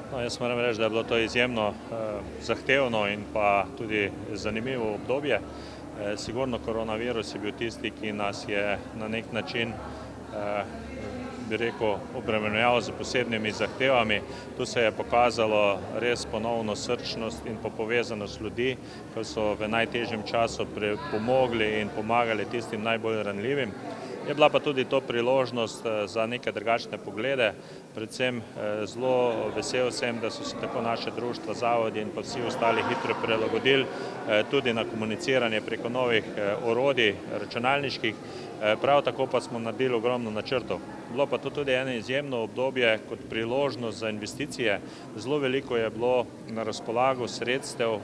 No, jaz moram reči, da je bilo to izjemno zahtevno in pa tudi zanimivo obdobje. Sigurno koronavirus je bil tisti, ki nas je na nek način obremenjeval z posebnimi zahtevami. Tu se je pokazalo res ponovno srčnost in pa povezanost ljudi, ki so v najtežjem času pomogli in pomagali tistim najbolj ranljivim. Je bila pa tudi to priložnost za neke drugačne poglede. Predvsem zelo vesel sem, da so se tako naše društva, zavodi in pa vsi ostali hitro prilagodili tudi na komuniciranje preko novih orodij računalniških. Prav tako pa smo naredili ogromno načrtov. Bilo pa to tudi eno izjemno obdobje kot priložnost za investicije. Zelo veliko je bilo na razpolago sredstev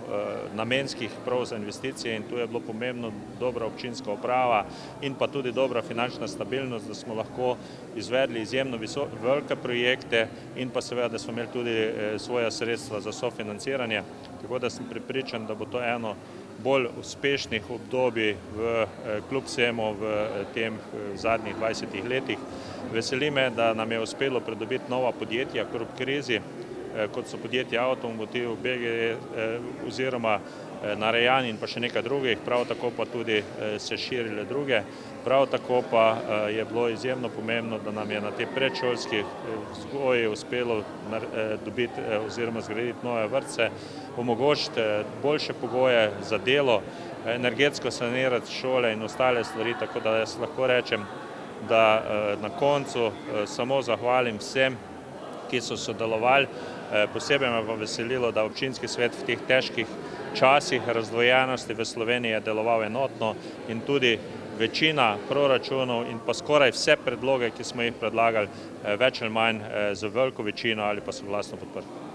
namenskih prav za investicije in tu je bilo pomembno dobra občinska uprava in pa tudi dobra finančna stabilnost, da smo lahko izvedli izjemno velike projekte in pa seveda, da smo imeli tudi svoja sredstva za sofinanciranje. Tako da sem prepričan, da bo to eno bolj uspešnih obdobij kljub vsemu v tem zadnjih 20 letih. Veseli me, da nam je uspelo pridobiti nova podjetja kljub krizi, kot so podjetje Avtomotiv, BG oziroma Narejan in pa še nekaj drugih, prav tako pa tudi se širile druge. Prav tako pa je bilo izjemno pomembno, da nam je na tej predšolski vzgoji uspelo dobiti oziroma zgraditi nove vrtce, omogočiti boljše pogoje za delo, energetsko sanirati šole in ostale stvari, tako da jaz lahko rečem, da na koncu samo zahvalim vsem, ki so sodelovali. Posebej me pa veselilo, da občinski svet v teh težkih časih razdvojenosti v Sloveniji je deloval enotno in tudi večina proračunov in pa skoraj vse predloge, ki smo jih predlagali, več ali manj z veliko večino ali pa soglasno podprli.